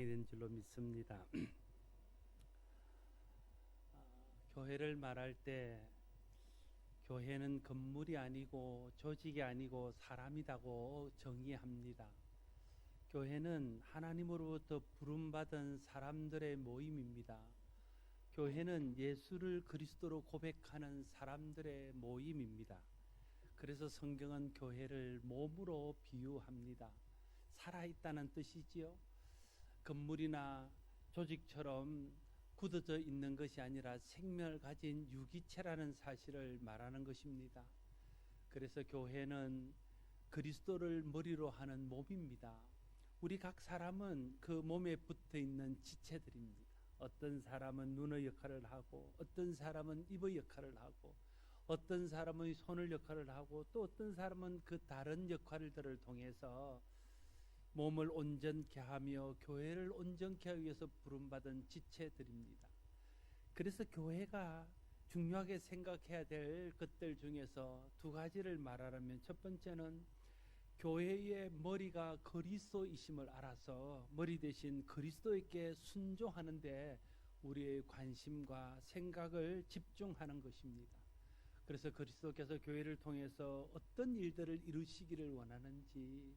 된 줄로 믿습니다. 교회를 말할 때 교회는 건물이 아니고 조직이 아니고 사람이라고 정의합니다. 교회는 하나님으로부터 부름받은 사람들의 모임입니다. 교회는 예수를 그리스도로 고백하는 사람들의 모임입니다. 그래서 성경은 교회를 몸으로 비유합니다. 살아있다는 뜻이지요. 건물이나 조직처럼 굳어져 있는 것이 아니라 생명을 가진 유기체라는 사실을 말하는 것입니다. 그래서 교회는 그리스도를 머리로 하는 몸입니다. 우리 각 사람은 그 몸에 붙어 있는 지체들입니다. 어떤 사람은 눈의 역할을 하고, 어떤 사람은 입의 역할을 하고, 어떤 사람은 손의 역할을 하고, 또 어떤 사람은 그 다른 역할들을 통해서 몸을 온전케 하며 교회를 온전케 하기 위해서 부름받은 지체들입니다. 그래서 교회가 중요하게 생각해야 될 것들 중에서 두 가지를 말하라면, 첫 번째는 교회의 머리가 그리스도이심을 알아서 머리 대신 그리스도에게 순종하는데 우리의 관심과 생각을 집중하는 것입니다. 그래서 그리스도께서 교회를 통해서 어떤 일들을 이루시기를 원하는지,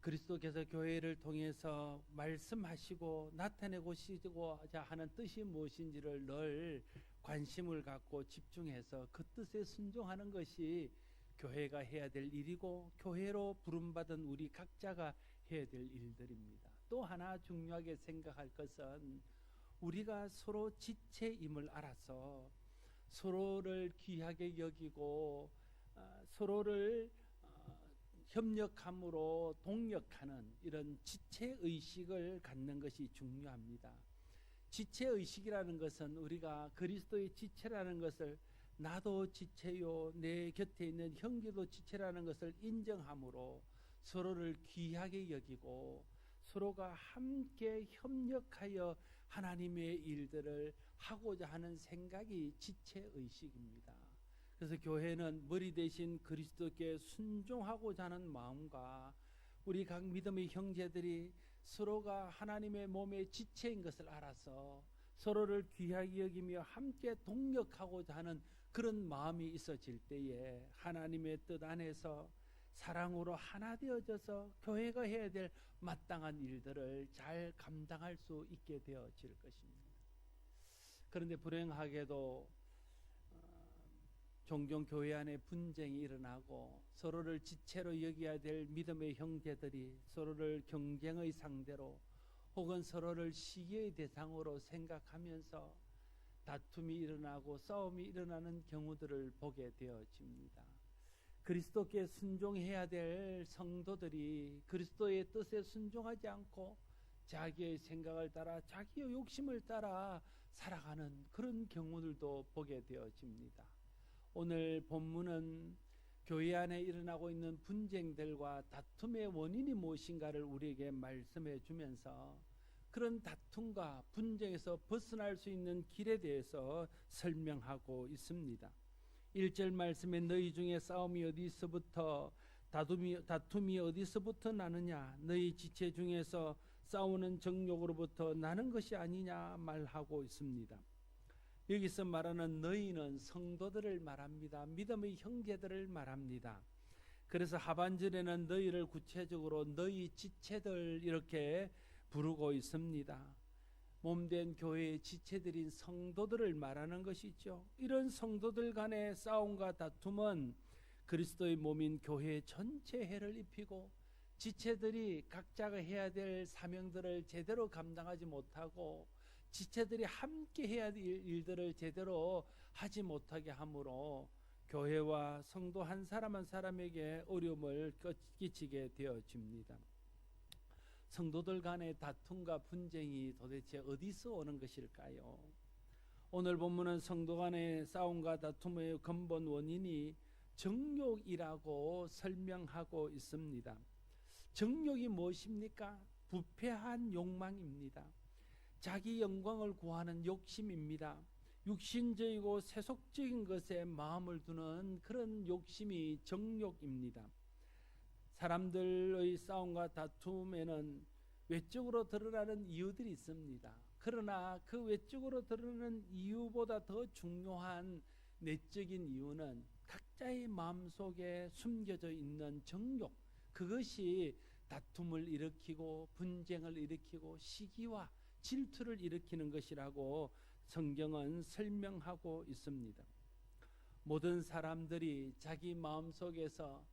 그리스도께서 교회를 통해서 말씀하시고 나타내고 시고자 하는 뜻이 무엇인지를 늘 관심을 갖고 집중해서 그 뜻에 순종하는 것이 교회가 해야 될 일이고, 교회로 부름받은 우리 각자가 해야 될 일들입니다. 또 하나 중요하게 생각할 것은 우리가 서로 지체임을 알아서 서로를 귀하게 여기고 서로를 협력함으로 동력하는 이런 지체의식을 갖는 것이 중요합니다. 지체의식이라는 것은 우리가 그리스도의 지체라는 것을, 나도 지체요, 내 곁에 있는 형제도 지체라는 것을 인정함으로 서로를 귀하게 여기고 서로가 함께 협력하여 하나님의 일들을 하고자 하는 생각이 지체의식입니다. 그래서 교회는 머리 대신 그리스도께 순종하고자 하는 마음과 우리 각 믿음의 형제들이 서로가 하나님의 몸의 지체인 것을 알아서 서로를 귀하게 여기며 함께 동력하고자 하는 그런 마음이 있어질 때에 하나님의 뜻 안에서 사랑으로 하나 되어져서 교회가 해야 될 마땅한 일들을 잘 감당할 수 있게 되어질 것입니다. 그런데 불행하게도 종종 교회 안에 분쟁이 일어나고 서로를 지체로 여겨야 될 믿음의 형제들이 서로를 경쟁의 상대로 혹은 서로를 시기의 대상으로 생각하면서 다툼이 일어나고 싸움이 일어나는 경우들을 보게 되어집니다. 그리스도께 순종해야 될 성도들이 그리스도의 뜻에 순종하지 않고 자기의 생각을 따라 자기의 욕심을 따라 살아가는 그런 경우들도 보게 되어집니다. 오늘 본문은 교회 안에 일어나고 있는 분쟁들과 다툼의 원인이 무엇인가를 우리에게 말씀해 주면서 그런 다툼과 분쟁에서 벗어날 수 있는 길에 대해서 설명하고 있습니다. 1절 말씀에 너희 중에 싸움이 어디서부터 다툼이 어디서부터 나느냐, 너희 지체 중에서 싸우는 정욕으로부터 나는 것이 아니냐 말하고 있습니다. 여기서 말하는 너희는 성도들을 말합니다. 믿음의 형제들을 말합니다. 그래서 하반절에는 너희를 구체적으로 너희 지체들 이렇게 부르고 있습니다. 몸된 교회의 지체들인 성도들을 말하는 것이죠. 이런 성도들 간의 싸움과 다툼은 그리스도의 몸인 교회 전체에 해를 입히고 지체들이 각자가 해야 될 사명들을 제대로 감당하지 못하고 지체들이 함께 해야 될 일들을 제대로 하지 못하게 하므로 교회와 성도 한 사람 한 사람에게 어려움을 끼치게 되어집니다. 성도들 간의 다툼과 분쟁이 도대체 어디서 오는 것일까요? 오늘 본문은 성도 간의 싸움과 다툼의 근본 원인이 정욕이라고 설명하고 있습니다. 정욕이 무엇입니까? 부패한 욕망입니다. 자기 영광을 구하는 욕심입니다. 육신적이고 세속적인 것에 마음을 두는 그런 욕심이 정욕입니다. 사람들의 싸움과 다툼에는 외적으로 드러나는 이유들이 있습니다. 그러나 그 외적으로 드러나는 이유보다 더 중요한 내적인 이유는 각자의 마음속에 숨겨져 있는 정욕, 그것이 다툼을 일으키고 분쟁을 일으키고 시기와 질투를 일으키는 것이라고 성경은 설명하고 있습니다. 모든 사람들이 자기 마음속에서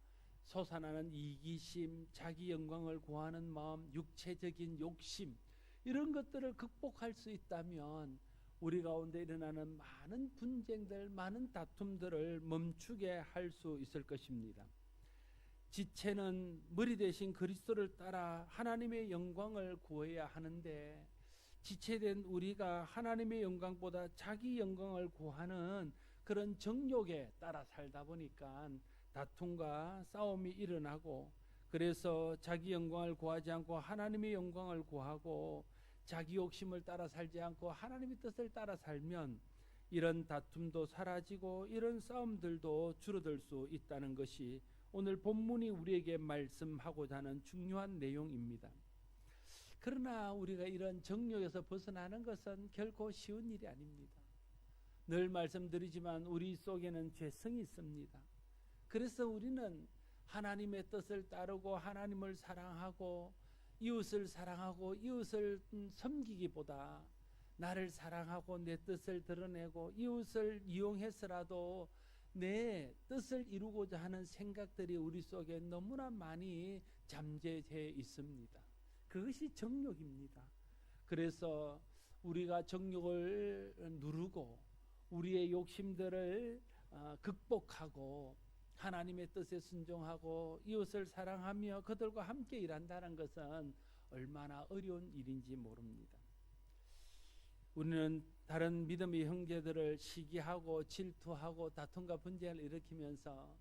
솟아나는 이기심, 자기 영광을 구하는 마음, 육체적인 욕심, 이런 것들을 극복할 수 있다면 우리 가운데 일어나는 많은 분쟁들, 많은 다툼들을 멈추게 할 수 있을 것입니다. 지체는 머리 대신 그리스도를 따라 하나님의 영광을 구해야 하는데, 지체된 우리가 하나님의 영광보다 자기 영광을 구하는 그런 정욕에 따라 살다 보니까 다툼과 싸움이 일어나고, 그래서 자기 영광을 구하지 않고 하나님의 영광을 구하고 자기 욕심을 따라 살지 않고 하나님의 뜻을 따라 살면 이런 다툼도 사라지고 이런 싸움들도 줄어들 수 있다는 것이 오늘 본문이 우리에게 말씀하고자 하는 중요한 내용입니다. 그러나 우리가 이런 정욕에서 벗어나는 것은 결코 쉬운 일이 아닙니다. 늘 말씀드리지만 우리 속에는 죄성이 있습니다. 그래서 우리는 하나님의 뜻을 따르고 하나님을 사랑하고 이웃을 사랑하고 이웃을 섬기기보다 나를 사랑하고 내 뜻을 드러내고 이웃을 이용해서라도 내 뜻을 이루고자 하는 생각들이 우리 속에 너무나 많이 잠재되어 있습니다. 그것이 정욕입니다. 그래서 우리가 정욕을 누르고 우리의 욕심들을 극복하고 하나님의 뜻에 순종하고 이웃을 사랑하며 그들과 함께 일한다는 것은 얼마나 어려운 일인지 모릅니다. 우리는 다른 믿음의 형제들을 시기하고 질투하고 다툼과 분쟁을 일으키면서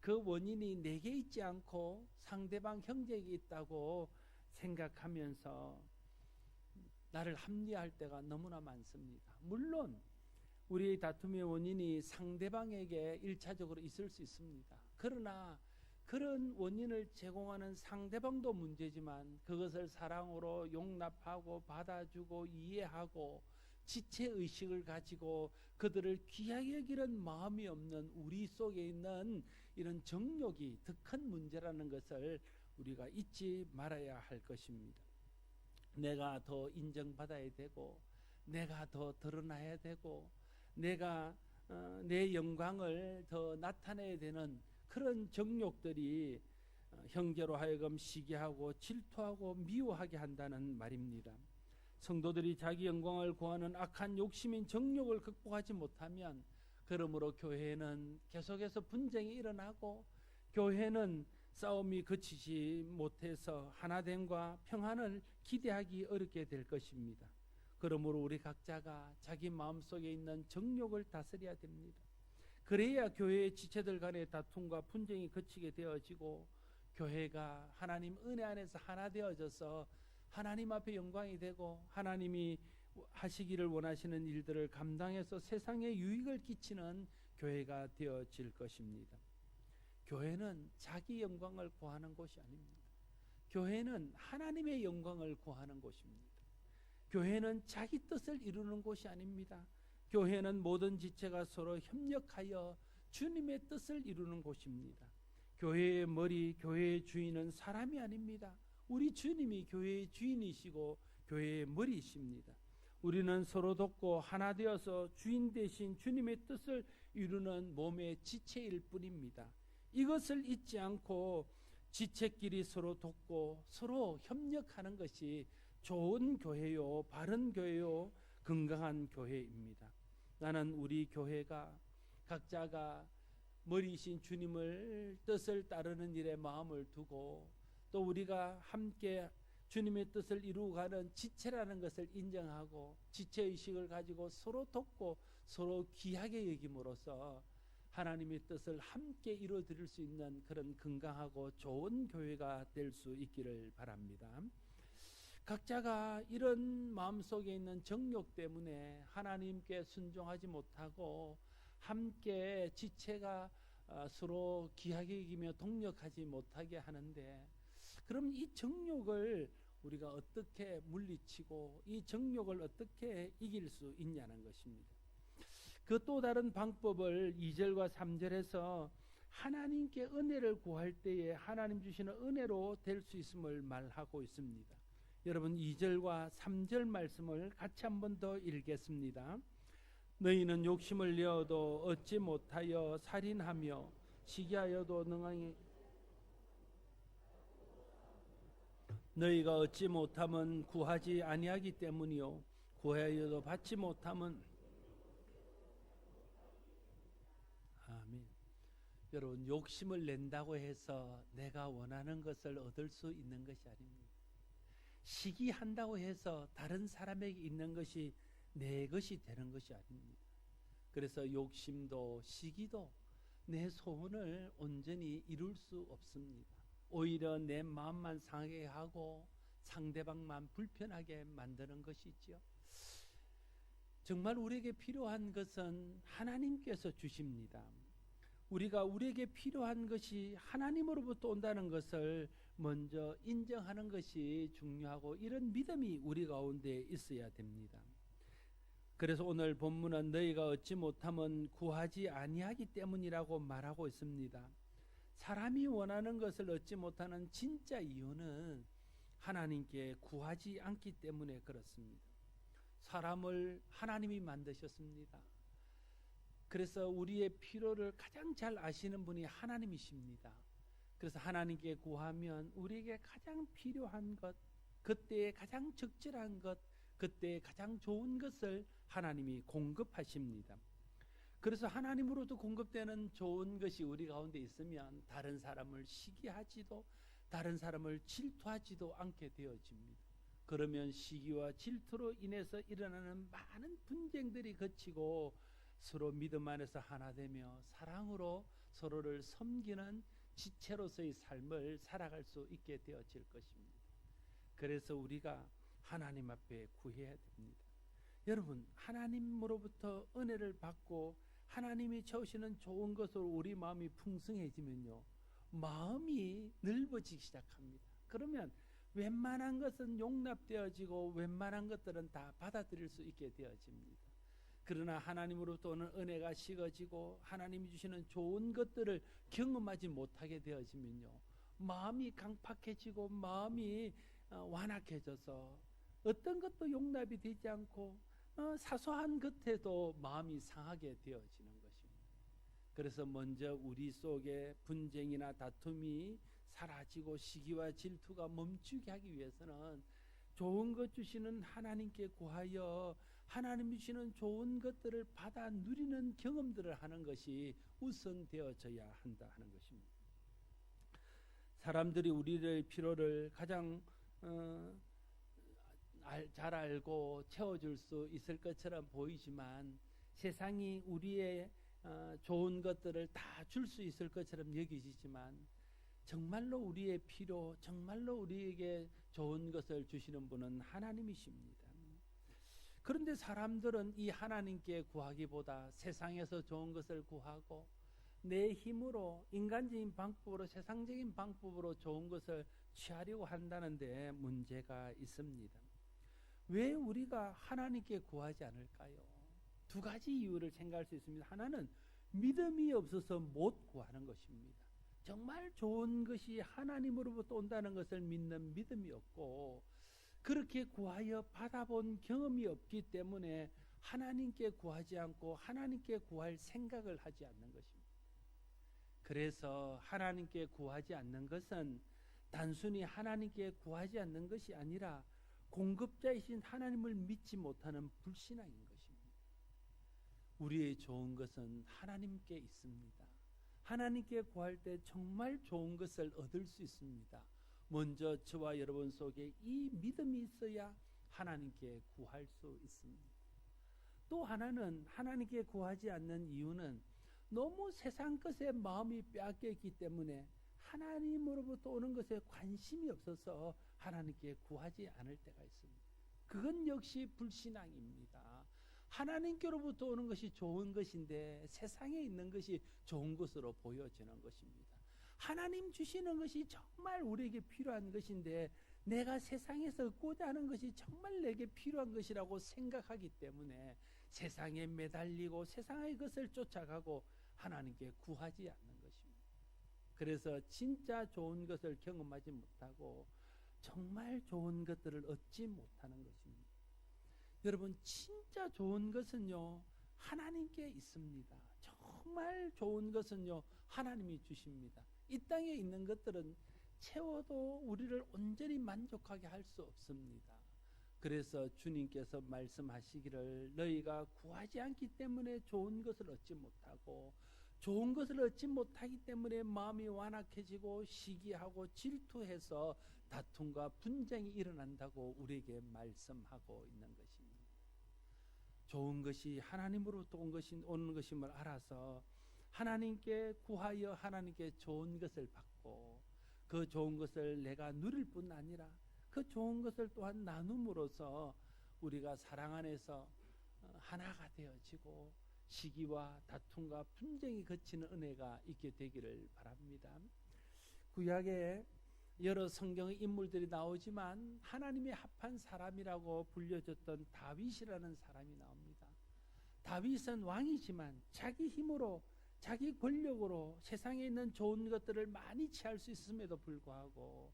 그 원인이 내게 있지 않고 상대방 형제에게 있다고 생각하면서 나를 합리화할 때가 너무나 많습니다. 물론 우리의 다툼의 원인이 상대방에게 1차적으로 있을 수 있습니다. 그러나 그런 원인을 제공하는 상대방도 문제지만 그것을 사랑으로 용납하고 받아주고 이해하고 지체의식을 가지고 그들을 귀하게 여기는 마음이 없는 우리 속에 있는 이런 정욕이 더 큰 문제라는 것을 우리가 잊지 말아야 할 것입니다. 내가 더 인정받아야 되고 내가 더 드러나야 되고 내가 내 영광을 더 나타내야 되는 그런 정욕들이 형제로 하여금 시기하고 질투하고 미워하게 한다는 말입니다. 성도들이 자기 영광을 구하는 악한 욕심인 정욕을 극복하지 못하면 그러므로 교회는 계속해서 분쟁이 일어나고 교회는 싸움이 그치지 못해서 하나됨과 평안을 기대하기 어렵게 될 것입니다. 그러므로 우리 각자가 자기 마음속에 있는 정욕을 다스려야 됩니다. 그래야 교회의 지체들 간의 다툼과 분쟁이 그치게 되어지고 교회가 하나님 은혜 안에서 하나 되어져서 하나님 앞에 영광이 되고 하나님이 하시기를 원하시는 일들을 감당해서 세상에 유익을 끼치는 교회가 되어질 것입니다. 교회는 자기 영광을 구하는 곳이 아닙니다. 교회는 하나님의 영광을 구하는 곳입니다. 교회는 자기 뜻을 이루는 곳이 아닙니다. 교회는 모든 지체가 서로 협력하여 주님의 뜻을 이루는 곳입니다. 교회의 머리, 교회의 주인은 사람이 아닙니다. 우리 주님이 교회의 주인이시고 교회의 머리이십니다. 우리는 서로 돕고 하나 되어서 주인 대신 주님의 뜻을 이루는 몸의 지체일 뿐입니다. 이것을 잊지 않고 지체끼리 서로 돕고 서로 협력하는 것이 좋은 교회요, 바른 교회요, 건강한 교회입니다. 나는 우리 교회가 각자가 머리이신 주님을 뜻을 따르는 일에 마음을 두고 또 우리가 함께 주님의 뜻을 이루어가는 지체라는 것을 인정하고 지체의식을 가지고 서로 돕고 서로 귀하게 여김으로써 하나님의 뜻을 함께 이루어드릴 수 있는 그런 건강하고 좋은 교회가 될 수 있기를 바랍니다. 각자가 이런 마음속에 있는 정욕 때문에 하나님께 순종하지 못하고 함께 지체가 서로 귀하게 여기며 동력하지 못하게 하는데, 그럼 이 정욕을 우리가 어떻게 물리치고 이 정욕을 어떻게 이길 수 있냐는 것입니다. 그 또 다른 방법을 2절과 3절에서 하나님께 은혜를 구할 때에 하나님 주시는 은혜로 될 수 있음을 말하고 있습니다. 여러분 2절과 3절 말씀을 같이 한 번 더 읽겠습니다. 너희는 욕심을 내어도 얻지 못하여 살인하며 시기하여도 능하니 너희가 얻지 못함은 구하지 아니하기 때문이요 구하여도 받지 못함은 아멘. 여러분 욕심을 낸다고 해서 내가 원하는 것을 얻을 수 있는 것이 아닙니다. 시기한다고 해서 다른 사람에게 있는 것이 내 것이 되는 것이 아닙니다. 그래서 욕심도 시기도 내 소원을 온전히 이룰 수 없습니다. 오히려 내 마음만 상하게 하고 상대방만 불편하게 만드는 것이죠. 정말 우리에게 필요한 것은 하나님께서 주십니다. 우리에게 필요한 것이 하나님으로부터 온다는 것을 먼저 인정하는 것이 중요하고 이런 믿음이 우리 가운데 있어야 됩니다. 그래서 오늘 본문은 너희가 얻지 못함은 구하지 아니하기 때문이라고 말하고 있습니다. 사람이 원하는 것을 얻지 못하는 진짜 이유는 하나님께 구하지 않기 때문에 그렇습니다. 사람을 하나님이 만드셨습니다. 그래서 우리의 필요를 가장 잘 아시는 분이 하나님이십니다. 그래서 하나님께 구하면 우리에게 가장 필요한 것, 그때에 가장 적절한 것, 그때에 가장 좋은 것을 하나님이 공급하십니다. 그래서 하나님으로부터 공급되는 좋은 것이 우리 가운데 있으면 다른 사람을 시기하지도 다른 사람을 질투하지도 않게 되어집니다. 그러면 시기와 질투로 인해서 일어나는 많은 분쟁들이 그치고 서로 믿음 안에서 하나 되며 사랑으로 서로를 섬기는 지체로서의 삶을 살아갈 수 있게 되어질 것입니다. 그래서 우리가 하나님 앞에 구해야 됩니다. 여러분 하나님으로부터 은혜를 받고 하나님이 주시는 좋은 것으로 우리 마음이 풍성해지면요 마음이 넓어지기 시작합니다. 그러면 웬만한 것은 용납되어지고 웬만한 것들은 다 받아들일 수 있게 되어집니다. 그러나 하나님으로부터 오는 은혜가 식어지고 하나님이 주시는 좋은 것들을 경험하지 못하게 되어지면요 마음이 강팍해지고 마음이 완악해져서 어떤 것도 용납이 되지 않고 사소한 것에도 마음이 상하게 되어지는 것입니다. 그래서 먼저 우리 속에 분쟁이나 다툼이 사라지고 시기와 질투가 멈추게 하기 위해서는 좋은 것 주시는 하나님께 구하여 하나님 주시는 좋은 것들을 받아 누리는 경험들을 하는 것이 우선되어져야 한다 하는 것입니다. 사람들이 우리의 필요를 가장 잘 알고 채워줄 수 있을 것처럼 보이지만 세상이 우리의 좋은 것들을 다 줄 수 있을 것처럼 여기지만 정말로 우리의 필요, 정말로 우리에게 좋은 것을 주시는 분은 하나님이십니다. 그런데 사람들은 이 하나님께 구하기보다 세상에서 좋은 것을 구하고 내 힘으로 인간적인 방법으로 세상적인 방법으로 좋은 것을 취하려고 한다는데 문제가 있습니다. 왜 우리가 하나님께 구하지 않을까요? 두 가지 이유를 생각할 수 있습니다. 하나는 믿음이 없어서 못 구하는 것입니다. 정말 좋은 것이 하나님으로부터 온다는 것을 믿는 믿음이 없고 그렇게 구하여 받아본 경험이 없기 때문에 하나님께 구하지 않고 하나님께 구할 생각을 하지 않는 것입니다. 그래서 하나님께 구하지 않는 것은 단순히 하나님께 구하지 않는 것이 아니라 공급자이신 하나님을 믿지 못하는 불신앙인 것입니다. 우리의 좋은 것은 하나님께 있습니다. 하나님께 구할 때 정말 좋은 것을 얻을 수 있습니다. 먼저 저와 여러분 속에 이 믿음이 있어야 하나님께 구할 수 있습니다. 또 하나는 하나님께 구하지 않는 이유는 너무 세상 것에 마음이 빼앗겨 있기 때문에 하나님으로부터 오는 것에 관심이 없어서 하나님께 구하지 않을 때가 있습니다. 그건 역시 불신앙입니다. 하나님께로부터 오는 것이 좋은 것인데 세상에 있는 것이 좋은 것으로 보여지는 것입니다. 하나님 주시는 것이 정말 우리에게 필요한 것인데 내가 세상에서 얻고자 하는 것이 정말 내게 필요한 것이라고 생각하기 때문에 세상에 매달리고 세상의 것을 쫓아가고 하나님께 구하지 않는 것입니다. 그래서 진짜 좋은 것을 경험하지 못하고 정말 좋은 것들을 얻지 못하는 것입니다. 여러분, 진짜 좋은 것은요, 하나님께 있습니다. 정말 좋은 것은요, 하나님이 주십니다. 이 땅에 있는 것들은 채워도 우리를 온전히 만족하게 할 수 없습니다. 그래서 주님께서 말씀하시기를 너희가 구하지 않기 때문에 좋은 것을 얻지 못하고 좋은 것을 얻지 못하기 때문에 마음이 완악해지고 시기하고 질투해서 다툼과 분쟁이 일어난다고 우리에게 말씀하고 있는 것입니다. 좋은 것이 하나님으로부터 오는 것임을 알아서 하나님께 구하여 하나님께 좋은 것을 받고 그 좋은 것을 내가 누릴 뿐 아니라 그 좋은 것을 또한 나눔으로써 우리가 사랑 안에서 하나가 되어지고 시기와 다툼과 분쟁이 그치는 은혜가 있게 되기를 바랍니다. 구약에 여러 성경의 인물들이 나오지만 하나님의 합한 사람이라고 불려졌던 다윗이라는 사람이 나옵니다. 다윗은 왕이지만 자기 힘으로 자기 권력으로 세상에 있는 좋은 것들을 많이 취할 수 있음에도 불구하고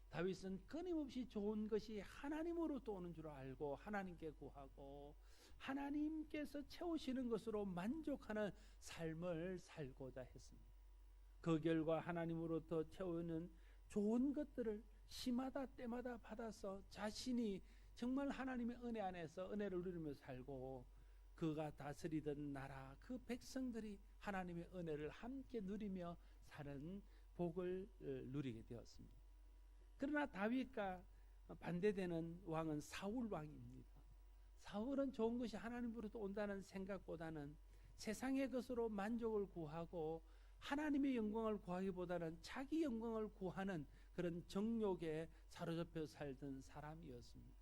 다윗은 끊임없이 좋은 것이 하나님으로부터 오는 줄 알고 하나님께 구하고 하나님께서 채우시는 것으로 만족하는 삶을 살고자 했습니다. 그 결과 하나님으로부터 채우는 좋은 것들을 시마다 때마다 받아서 자신이 정말 하나님의 은혜 안에서 은혜를 누리며 살고 그가 다스리던 나라 그 백성들이 하나님의 은혜를 함께 누리며 사는 복을 누리게 되었습니다. 그러나 다윗과 반대되는 왕은 사울 왕입니다. 사울은 좋은 것이 하나님으로부터 온다는 생각보다는 세상의 것으로 만족을 구하고 하나님의 영광을 구하기보다는 자기 영광을 구하는 그런 정욕에 사로잡혀 살던 사람이었습니다.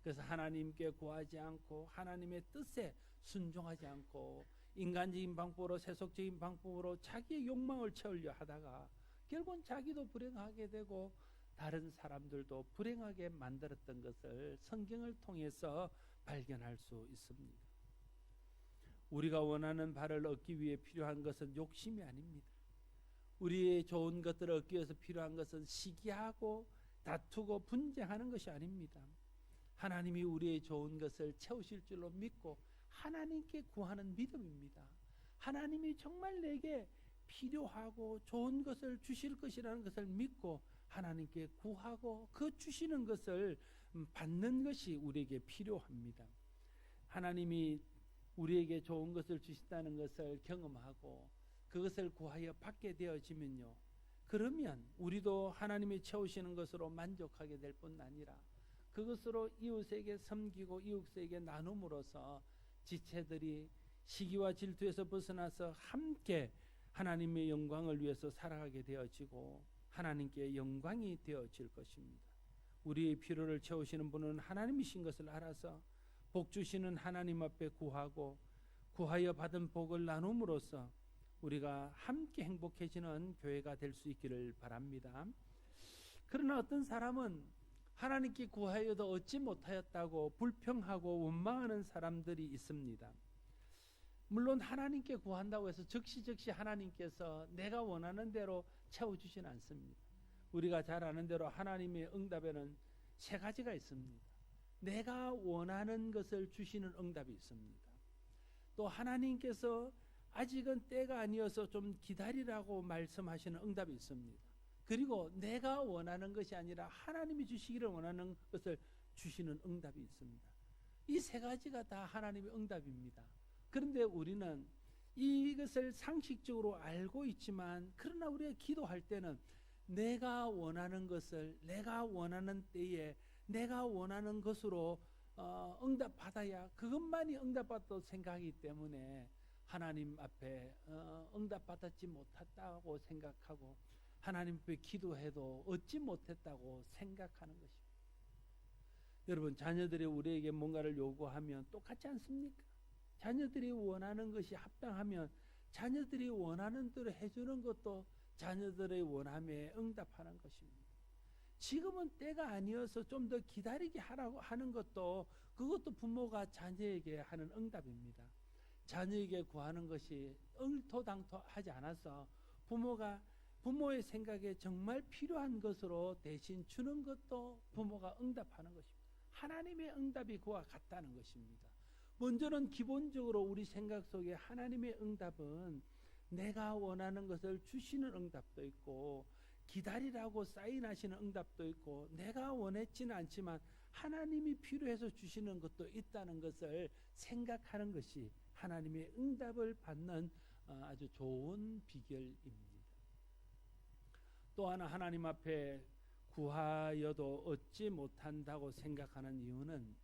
그래서 하나님께 구하지 않고 하나님의 뜻에 순종하지 않고 인간적인 방법으로 세속적인 방법으로 자기의 욕망을 채우려 하다가 결국은 자기도 불행하게 되고 다른 사람들도 불행하게 만들었던 것을 성경을 통해서 발견할 수 있습니다. 우리가 원하는 바를 얻기 위해 필요한 것은 욕심이 아닙니다. 우리의 좋은 것들을 얻기 위해서 필요한 것은 시기하고 다투고 분쟁하는 것이 아닙니다. 하나님이 우리의 좋은 것을 채우실 줄로 믿고 하나님께 구하는 믿음입니다. 하나님이 정말 내게 필요하고 좋은 것을 주실 것이라는 것을 믿고 하나님께 구하고 그 주시는 것을 받는 것이 우리에게 필요합니다. 하나님이 우리에게 좋은 것을 주신다는 것을 경험하고 그것을 구하여 받게 되어지면요, 그러면 우리도 하나님이 채우시는 것으로 만족하게 될 뿐 아니라 그것으로 이웃에게 섬기고 이웃에게 나눔으로써 지체들이 시기와 질투에서 벗어나서 함께 하나님의 영광을 위해서 살아가게 되어지고 하나님께 영광이 되어질 것입니다. 우리의 필요를 채우시는 분은 하나님이신 것을 알아서 복 주시는 하나님 앞에 구하고 구하여 받은 복을 나눔으로써 우리가 함께 행복해지는 교회가 될 수 있기를 바랍니다. 그러나 어떤 사람은 하나님께 구하여도 얻지 못하였다고 불평하고 원망하는 사람들이 있습니다. 물론 하나님께 구한다고 해서 즉시 하나님께서 내가 원하는 대로 채워주지는 않습니다. 우리가 잘 아는 대로 하나님의 응답에는 세 가지가 있습니다. 내가 원하는 것을 주시는 응답이 있습니다. 또 하나님께서 아직은 때가 아니어서 좀 기다리라고 말씀하시는 응답이 있습니다. 그리고 내가 원하는 것이 아니라 하나님이 주시기를 원하는 것을 주시는 응답이 있습니다. 이 세 가지가 다 하나님의 응답입니다. 그런데 우리는 이것을 상식적으로 알고 있지만 그러나 우리가 기도할 때는 내가 원하는 것을 내가 원하는 때에 내가 원하는 것으로 응답받아야 그것만이 응답받다고 생각하기 때문에 하나님 앞에 응답받았지 못했다고 생각하고 하나님 앞에 기도해도 얻지 못했다고 생각하는 것입니다. 여러분, 자녀들이 우리에게 뭔가를 요구하면 똑같지 않습니까? 자녀들이 원하는 것이 합당하면 자녀들이 원하는 대로 해주는 것도 자녀들의 원함에 응답하는 것입니다. 지금은 때가 아니어서 좀 더 기다리게 하라고 하는 것도 그것도 부모가 자녀에게 하는 응답입니다. 자녀에게 구하는 것이 얼토당토하지 않아서 부모가 부모의 생각에 정말 필요한 것으로 대신 주는 것도 부모가 응답하는 것입니다. 하나님의 응답이 그와 같다는 것입니다. 먼저는 기본적으로 우리 생각 속에 하나님의 응답은 내가 원하는 것을 주시는 응답도 있고 기다리라고 사인하시는 응답도 있고 내가 원했지는 않지만 하나님이 필요해서 주시는 것도 있다는 것을 생각하는 것이 하나님의 응답을 받는 아주 좋은 비결입니다. 또 하나 하나님 앞에 구하여도 얻지 못한다고 생각하는 이유는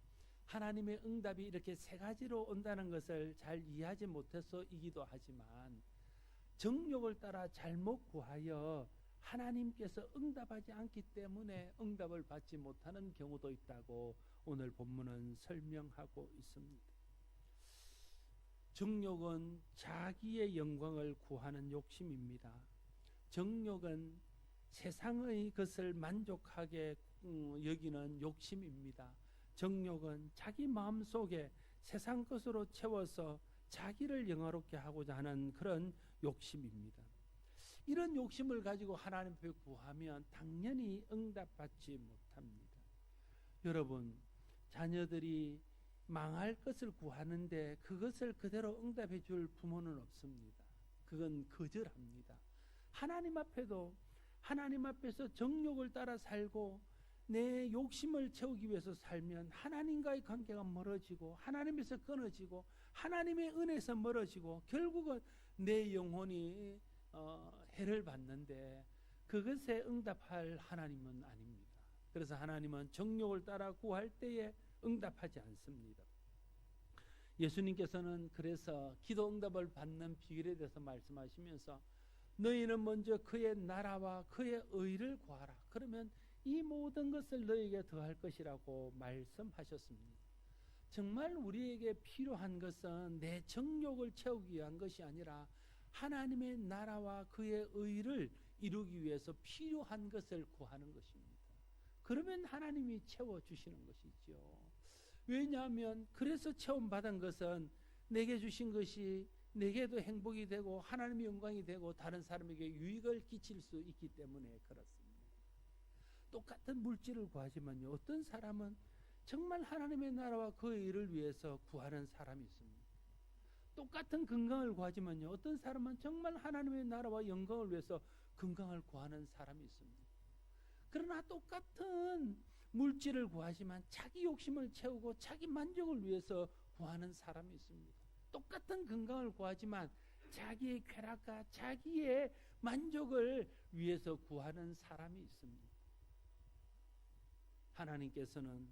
하나님의 응답이 이렇게 세 가지로 온다는 것을 잘 이해하지 못해서이기도 하지만 정욕을 따라 잘못 구하여 하나님께서 응답하지 않기 때문에 응답을 받지 못하는 경우도 있다고 오늘 본문은 설명하고 있습니다. 정욕은 자기의 영광을 구하는 욕심입니다. 정욕은 세상의 것을 만족하게 여기는 욕심입니다. 정욕은 자기 마음속에 세상 것으로 채워서 자기를 영화롭게 하고자 하는 그런 욕심입니다. 이런 욕심을 가지고 하나님 앞에 구하면 당연히 응답받지 못합니다. 여러분, 자녀들이 망할 것을 구하는데 그것을 그대로 응답해 줄 부모는 없습니다. 그건 거절합니다. 하나님 앞에도 하나님 앞에서 정욕을 따라 살고 내 욕심을 채우기 위해서 살면 하나님과의 관계가 멀어지고 하나님에서 끊어지고 하나님의 은혜에서 멀어지고 결국은 내 영혼이 해를 받는데 그것에 응답할 하나님은 아닙니다. 그래서 하나님은 정욕을 따라 구할 때에 응답하지 않습니다. 예수님께서는 그래서 기도 응답을 받는 비결에 대해서 말씀하시면서 너희는 먼저 그의 나라와 그의 의를 구하라. 그러면 이 모든 것을 너희에게 더할 것이라고 말씀하셨습니다. 정말 우리에게 필요한 것은 내 정욕을 채우기 위한 것이 아니라 하나님의 나라와 그의 의를 이루기 위해서 필요한 것을 구하는 것입니다. 그러면 하나님이 채워주시는 것이죠. 왜냐하면 그래서 체험받은 것은 내게 주신 것이 내게도 행복이 되고 하나님의 영광이 되고 다른 사람에게 유익을 끼칠 수 있기 때문에 그렇습니다. 똑같은 물질을 구하지만요, 어떤 사람은 정말 하나님의 나라와 그의 일을 위해서 구하는 사람이 있습니다. 똑같은 건강을 구하지만요, 어떤 사람은 정말 하나님의 나라와 영광을 위해서 건강을 구하는 사람이 있습니다. 그러나 똑같은 물질을 구하지만 자기 욕심을 채우고 자기 만족을 위해서 구하는 사람이 있습니다. 똑같은 건강을 구하지만 자기의 쾌락과 자기의 만족을 위해서 구하는 사람이 있습니다. 하나님께서는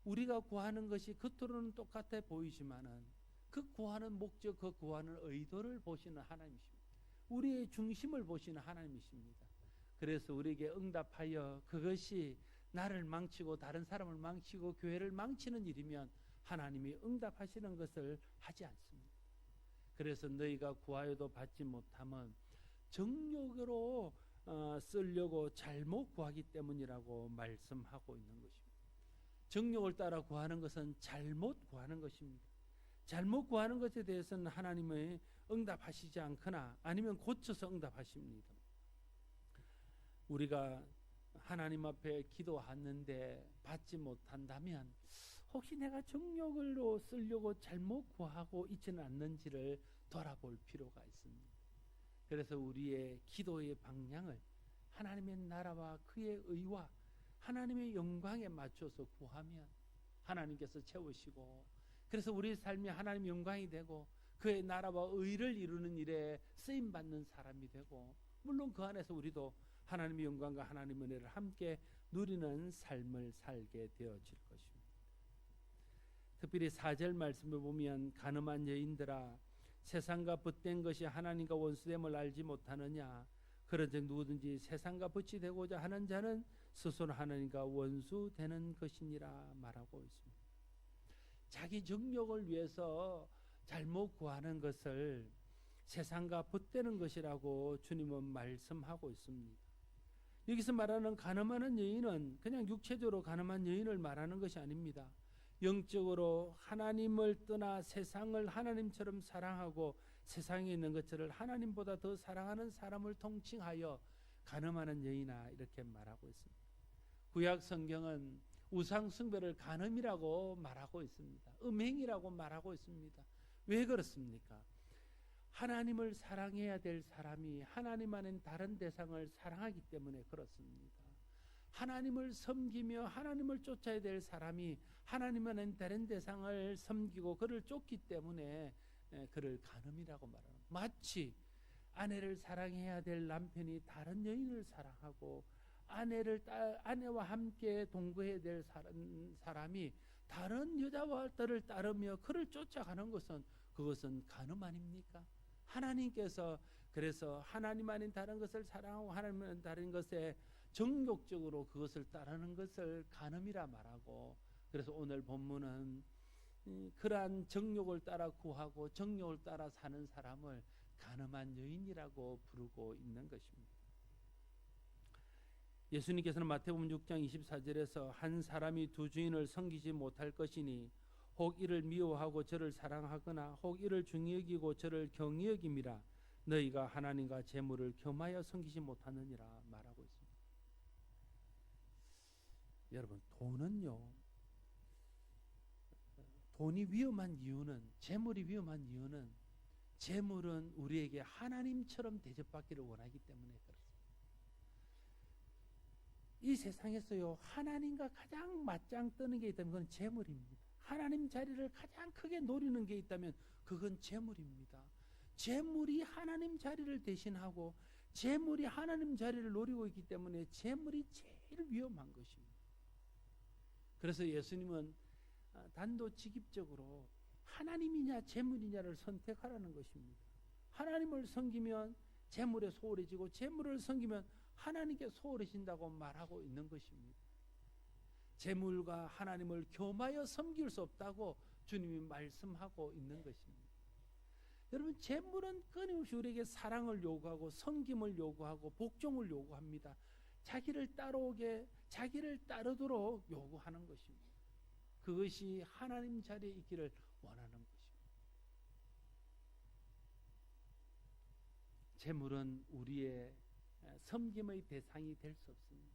우리가 구하는 것이 겉으로는 똑같아 보이지만은 그 구하는 목적, 그 구하는 의도를 보시는 하나님이십니다. 우리의 중심을 보시는 하나님이십니다. 그래서 우리에게 응답하여 그것이 나를 망치고 다른 사람을 망치고 교회를 망치는 일이면 하나님이 응답하시는 것을 하지 않습니다. 그래서 너희가 구하여도 받지 못하면 정욕으로 쓰려고 잘못 구하기 때문이라고 말씀하고 있는 것입니다. 정욕을 따라 구하는 것은 잘못 구하는 것입니다. 잘못 구하는 것에 대해서는 하나님의 응답하시지 않거나 아니면 고쳐서 응답하십니다. 우리가 하나님 앞에 기도하는데 받지 못한다면 혹시 내가 정욕으로 쓰려고 잘못 구하고 있지는 않는지를 돌아볼 필요가 있습니다. 그래서 우리의 기도의 방향을 하나님의 나라와 그의 의와 하나님의 영광에 맞춰서 구하면 하나님께서 채우시고 그래서 우리의 삶이 하나님의 영광이 되고 그의 나라와 의를 이루는 일에 쓰임받는 사람이 되고 물론 그 안에서 우리도 하나님의 영광과 하나님의 은혜를 함께 누리는 삶을 살게 되어질 것입니다. 특별히 4절 말씀을 보면 가늠한 여인들아 세상과 벗된 것이 하나님과 원수됨을 알지 못하느냐 그런즉 누구든지 세상과 벗이 되고자 하는 자는 스스로 하나님과 원수되는 것이니라 말하고 있습니다. 자기 정욕을 위해서 잘못 구하는 것을 세상과 벗되는 것이라고 주님은 말씀하고 있습니다. 여기서 말하는 가늠하는 여인은 그냥 육체적으로 가늠한 여인을 말하는 것이 아닙니다. 영적으로 하나님을 떠나 세상을 하나님처럼 사랑하고 세상에 있는 것들을 하나님보다 더 사랑하는 사람을 통칭하여 가늠하는 여인아 이렇게 말하고 있습니다. 구약 성경은 우상 숭배를 간음이라고 말하고 있습니다. 음행이라고 말하고 있습니다. 왜 그렇습니까? 하나님을 사랑해야 될 사람이 하나님 아닌 다른 대상을 사랑하기 때문에 그렇습니다. 하나님을 섬기며 하나님을 쫓아야 될 사람이 하나님 아닌 다른 대상을 섬기고 그를 쫓기 때문에 그를 간음이라고 말합니다. 마치 아내를 사랑해야 될 남편이 다른 여인을 사랑하고 아내와 함께 동거해야 될 사람이 다른 여자들을 따르며 그를 쫓아가는 것은 그것은 간음 아닙니까? 하나님께서 그래서 하나님 아닌 다른 것을 사랑하고 하나님 아닌 다른 것에 정욕적으로 그것을 따르는 것을 간음이라 말하고, 그래서 오늘 본문은 그러한 정욕을 따라 구하고 정욕을 따라 사는 사람을 간음한 여인이라고 부르고 있는 것입니다. 예수님께서는 마태복음 6장 24절에서 한 사람이 두 주인을 섬기지 못할 것이니 혹 이를 미워하고 저를 사랑하거나 혹 이를 중히 여기고 저를 경히 여김이라. 너희가 하나님과 재물을 겸하여 섬기지 못하느니라 말하고 있습니다. 여러분, 돈이 위험한 이유는, 재물이 위험한 이유는 재물은 우리에게 하나님처럼 대접받기를 원하기 때문에 그렇습니다. 이 세상에서요, 하나님과 가장 맞짱 뜨는 게 있다면 그건 재물입니다. 하나님 자리를 가장 크게 노리는 게 있다면 그건 재물입니다. 재물이 하나님 자리를 대신하고 재물이 하나님 자리를 노리고 있기 때문에 재물이 제일 위험한 것입니다. 그래서 예수님은 단도직입적으로 하나님이냐 재물이냐를 선택하라는 것입니다. 하나님을 섬기면 재물에 소홀해지고 재물을 섬기면 하나님께 소홀해진다고 말하고 있는 것입니다. 재물과 하나님을 겸하여 섬길 수 없다고 주님이 말씀하고 있는 것입니다. 여러분, 재물은 끊임없이 우리에게 사랑을 요구하고 섬김을 요구하고 복종을 요구합니다. 자기를 따르도록 요구하는 것입니다. 그것이 하나님 자리에 있기를 원하는 것입니다. 재물은 우리의 섬김의 대상이 될 수 없습니다.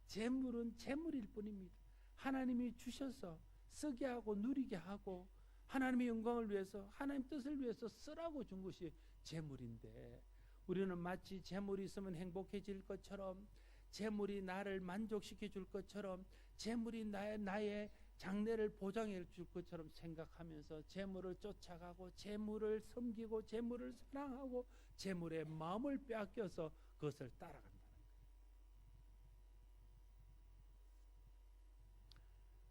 재물은 재물일 뿐입니다. 하나님이 주셔서 쓰게 하고 누리게 하고 하나님의 영광을 위해서 하나님 뜻을 위해서 쓰라고 준 것이 재물인데, 우리는 마치 재물이 있으면 행복해질 것처럼, 재물이 나를 만족시켜 줄 것처럼, 재물이 나의 장래를 보장해 줄 것처럼 생각하면서 재물을 쫓아가고 재물을 섬기고 재물을 사랑하고 재물의 마음을 빼앗겨서 그것을 따라간다는 거예요.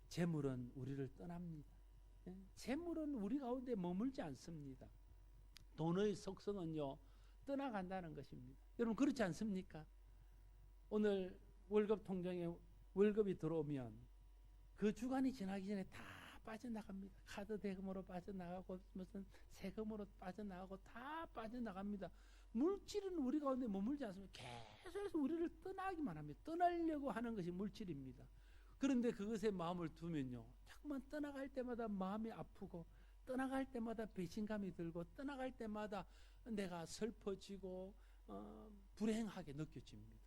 재물은 우리를 떠납니다. 재물은 우리 가운데 머물지 않습니다. 돈의 속성은요, 떠나간다는 것입니다. 여러분, 그렇지 않습니까? 오늘 월급 통장에 월급이 들어오면 그 주간이 지나기 전에 다 빠져나갑니다. 카드 대금으로 빠져나가고 무슨 세금으로 빠져나가고 다 빠져나갑니다. 물질은 우리 가운데 머물지 않습니다. 계속해서 우리를 떠나기만 합니다. 떠나려고 하는 것이 물질입니다. 그런데 그것에 마음을 두면요, 자꾸만 떠나갈 때마다 마음이 아프고 떠나갈 때마다 배신감이 들고 떠나갈 때마다 내가 슬퍼지고 불행하게 느껴집니다.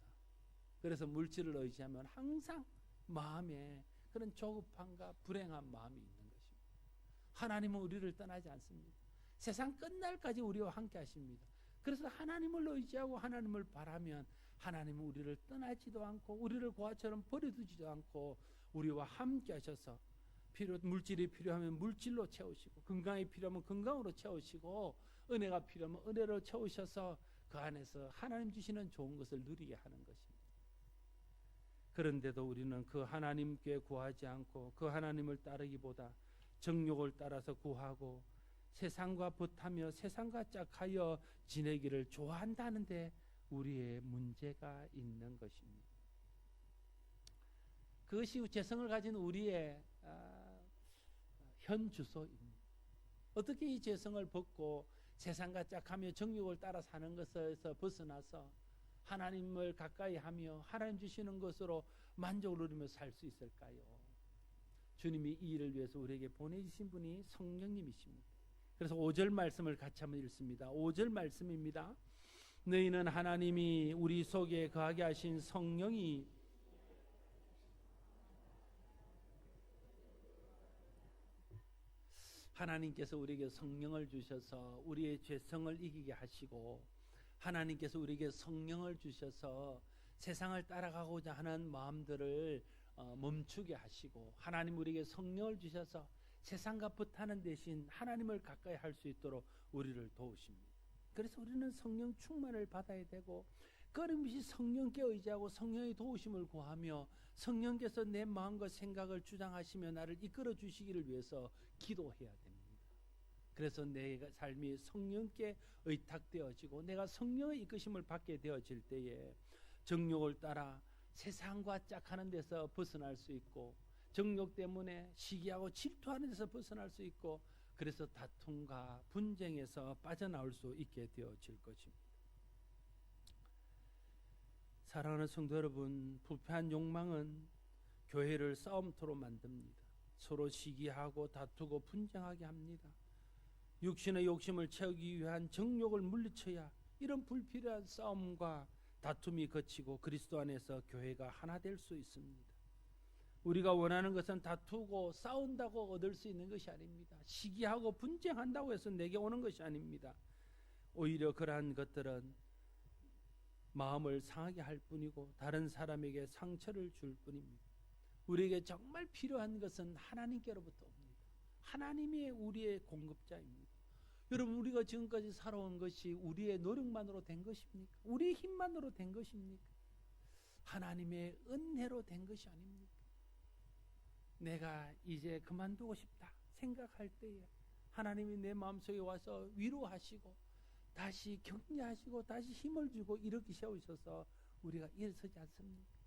그래서 물질을 의지하면 항상 마음에 그런 조급함과 불행한 마음이 있는 것입니다. 하나님은 우리를 떠나지 않습니다. 세상 끝날까지 우리와 함께 하십니다. 그래서 하나님을 의지하고 하나님을 바라면 하나님은 우리를 떠나지도 않고 우리를 고아처럼 버려두지도 않고 우리와 함께 하셔서 물질이 필요하면 물질로 채우시고 건강이 필요하면 건강으로 채우시고 은혜가 필요하면 은혜로 채우셔서 그 안에서 하나님 주시는 좋은 것을 누리게 하는 것입니다. 그런데도 우리는 그 하나님께 구하지 않고 그 하나님을 따르기보다 정욕을 따라서 구하고 세상과 벗하며 세상과 짝하여 지내기를 좋아한다는데 우리의 문제가 있는 것입니다. 그것이 재성을 가진 우리의 현 주소입니다. 어떻게 이 재성을 벗고 세상과 짝하며 정욕을 따라 사는 것에서 벗어나서 하나님을 가까이 하며 하나님 주시는 것으로 만족을 누리며 살 수 있을까요? 주님이 이 일을 위해서 우리에게 보내주신 분이 성령님이십니다. 그래서 5절 말씀을 같이 한번 읽습니다. 5절 말씀입니다. 너희는 하나님이 우리 속에 거하게 하신 성령이 하나님께서 우리에게 성령을 주셔서 우리의 죄성을 이기게 하시고, 하나님께서 우리에게 성령을 주셔서 세상을 따라가고자 하는 마음들을 멈추게 하시고, 하나님 우리에게 성령을 주셔서 세상과 붙하는 대신 하나님을 가까이 할 수 있도록 우리를 도우십니다. 그래서 우리는 성령 충만을 받아야 되고, 끊임없이 성령께 의지하고 성령의 도우심을 구하며 성령께서 내 마음과 생각을 주장하시며 나를 이끌어 주시기를 위해서 기도해야 됩니다. 그래서 내 삶이 성령께 의탁되어지고 내가 성령의 이끄심을 받게 되어질 때에 정욕을 따라 세상과 짝하는 데서 벗어날 수 있고, 정욕 때문에 시기하고 질투하는 데서 벗어날 수 있고, 그래서 다툼과 분쟁에서 빠져나올 수 있게 되어질 것입니다. 사랑하는 성도 여러분, 부패한 욕망은 교회를 싸움터로 만듭니다. 서로 시기하고 다투고 분쟁하게 합니다. 육신의 욕심을 채우기 위한 정욕을 물리쳐야 이런 불필요한 싸움과 다툼이 거치고 그리스도 안에서 교회가 하나 될 수 있습니다. 우리가 원하는 것은 다투고 싸운다고 얻을 수 있는 것이 아닙니다. 시기하고 분쟁한다고 해서 내게 오는 것이 아닙니다. 오히려 그러한 것들은 마음을 상하게 할 뿐이고 다른 사람에게 상처를 줄 뿐입니다. 우리에게 정말 필요한 것은 하나님께로부터 옵니다. 하나님이 우리의 공급자입니다. 여러분, 우리가 지금까지 살아온 것이 우리의 노력만으로 된 것입니까? 우리의 힘만으로 된 것입니까? 하나님의 은혜로 된 것이 아닙니까? 내가 이제 그만두고 싶다 생각할 때에 하나님이 내 마음속에 와서 위로하시고 다시 격려하시고 다시 힘을 주고 일으키 세우셔서 우리가 일어서지 않습니까?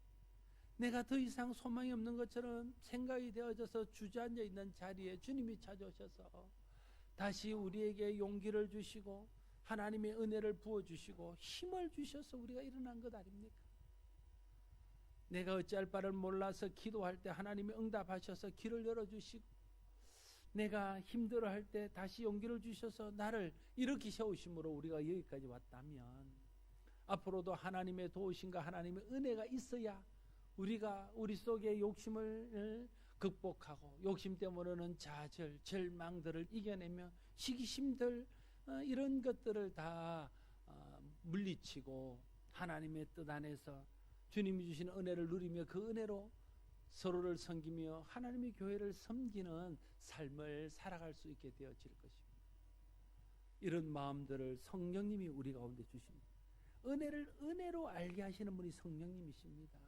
내가 더 이상 소망이 없는 것처럼 생각이 되어져서 주저앉아 있는 자리에 주님이 찾아오셔서 다시 우리에게 용기를 주시고 하나님의 은혜를 부어주시고 힘을 주셔서 우리가 일어난 것 아닙니까? 내가 어찌할 바를 몰라서 기도할 때 하나님이 응답하셔서 길을 열어주시고, 내가 힘들어할 때 다시 용기를 주셔서 나를 일으키 세우심으로 우리가 여기까지 왔다면 앞으로도 하나님의 도우심과 하나님의 은혜가 있어야 우리가 우리 속의 욕심을 극복하고 욕심 때문에는 좌절, 절망들을 이겨내며 시기심들 이런 것들을 다 물리치고 하나님의 뜻 안에서 주님이 주시는 은혜를 누리며 그 은혜로 서로를 섬기며 하나님의 교회를 섬기는 삶을 살아갈 수 있게 되어질 것입니다. 이런 마음들을 성령님이 우리 가운데 주십니다. 은혜를 은혜로 알게 하시는 분이 성령님이십니다.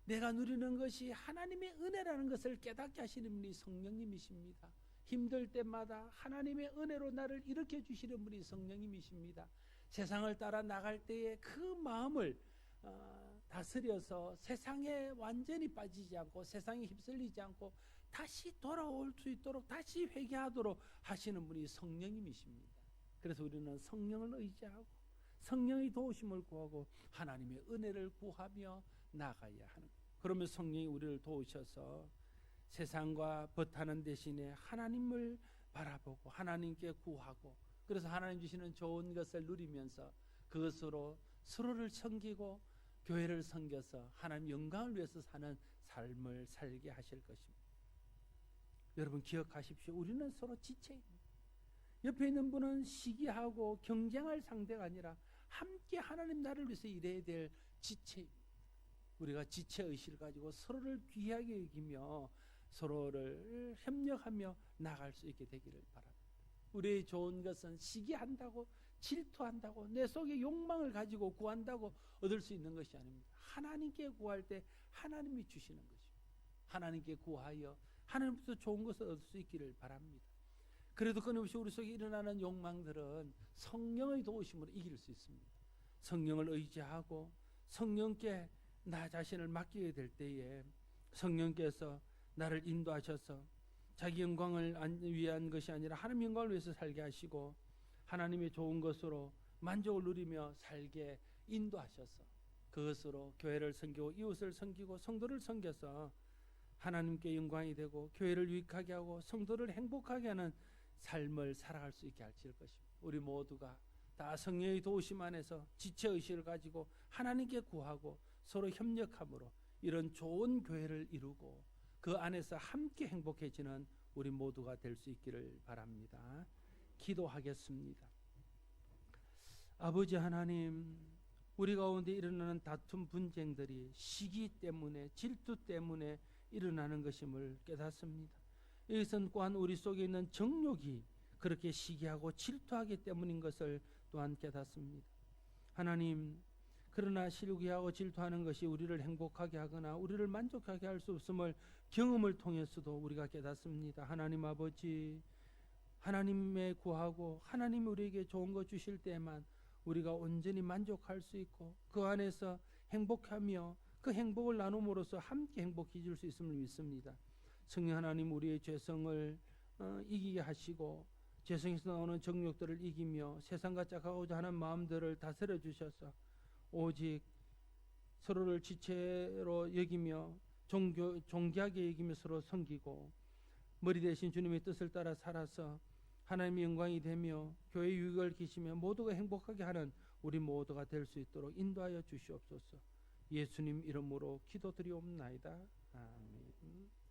내가 누리는 것이 하나님의 은혜라는 것을 깨닫게 하시는 분이 성령님이십니다. 힘들 때마다 하나님의 은혜로 나를 일으켜 주시는 분이 성령님이십니다. 세상을 따라 나갈 때에 그 마음을 다스려서 세상에 완전히 빠지지 않고 세상에 휩쓸리지 않고 다시 돌아올 수 있도록 다시 회개하도록 하시는 분이 성령님이십니다. 그래서 우리는 성령을 의지하고 성령의 도우심을 구하고 하나님의 은혜를 구하며 나가야 하는 거예요. 그러면 성령이 우리를 도우셔서 세상과 벗하는 대신에 하나님을 바라보고 하나님께 구하고, 그래서 하나님 주시는 좋은 것을 누리면서 그것으로 서로를 섬기고 교회를 섬겨서 하나님 영광을 위해서 사는 삶을 살게 하실 것입니다. 여러분 기억하십시오. 우리는 서로 지체입니다. 옆에 있는 분은 시기하고 경쟁할 상대가 아니라 함께 하나님 나라를 위해서 일해야 될 지체입니다. 우리가 지체의식을 가지고 서로를 귀하게 여기며 서로를 협력하며 나갈 수 있게 되기를 바랍니다. 우리의 좋은 것은 시기한다고 질투한다고 내 속에 욕망을 가지고 구한다고 얻을 수 있는 것이 아닙니다. 하나님께 구할 때 하나님이 주시는 것입니다. 하나님께 구하여 하나님부터 좋은 것을 얻을 수 있기를 바랍니다. 그래도 끊임없이 우리 속에 일어나는 욕망들은 성령의 도우심으로 이길 수 있습니다. 성령을 의지하고 성령께 나 자신을 맡기게 될 때에 성령께서 나를 인도하셔서 자기 영광을 위한 것이 아니라 하나님 영광을 위해서 살게 하시고 하나님의 좋은 것으로 만족을 누리며 살게 인도하셔서 그것으로 교회를 섬기고 이웃을 섬기고 성도를 섬겨서 하나님께 영광이 되고 교회를 유익하게 하고 성도를 행복하게 하는 삶을 살아갈 수 있게 하실 것입니다. 우리 모두가 다 성령의 도우심 안에서 지체의식을 가지고 하나님께 구하고 서로 협력함으로 이런 좋은 교회를 이루고 그 안에서 함께 행복해지는 우리 모두가 될 수 있기를 바랍니다. 기도하겠습니다. 아버지 하나님, 우리 가운데 일어나는 다툼 분쟁들이 시기 때문에 질투 때문에 일어나는 것임을 깨닫습니다. 이것은 또한 우리 속에 있는 정욕이 그렇게 시기하고 질투하기 때문인 것을 또한 깨닫습니다. 하나님, 그러나 시기하고 질투하는 것이 우리를 행복하게 하거나 우리를 만족하게 할 수 없음을 경험을 통해서도 우리가 깨닫습니다. 하나님 아버지, 하나님의 구하고 하나님 우리에게 좋은 것 주실 때만 우리가 온전히 만족할 수 있고 그 안에서 행복하며 그 행복을 나눔으로써 함께 행복해질 수 있음을 믿습니다. 성령 하나님, 우리의 죄성을 이기게 하시고 죄성에서 나오는 정욕들을 이기며 세상과 짝하고자 하는 마음들을 다스려 주셔서 오직 서로를 지체로 여기며 존귀하게 여기며 서로 섬기고 머리 대신 주님의 뜻을 따라 살아서 하나님의 영광이 되며 교회 유익을 기시며 모두가 행복하게 하는 우리 모두가 될 수 있도록 인도하여 주시옵소서. 예수님 이름으로 기도드리옵나이다. 아멘.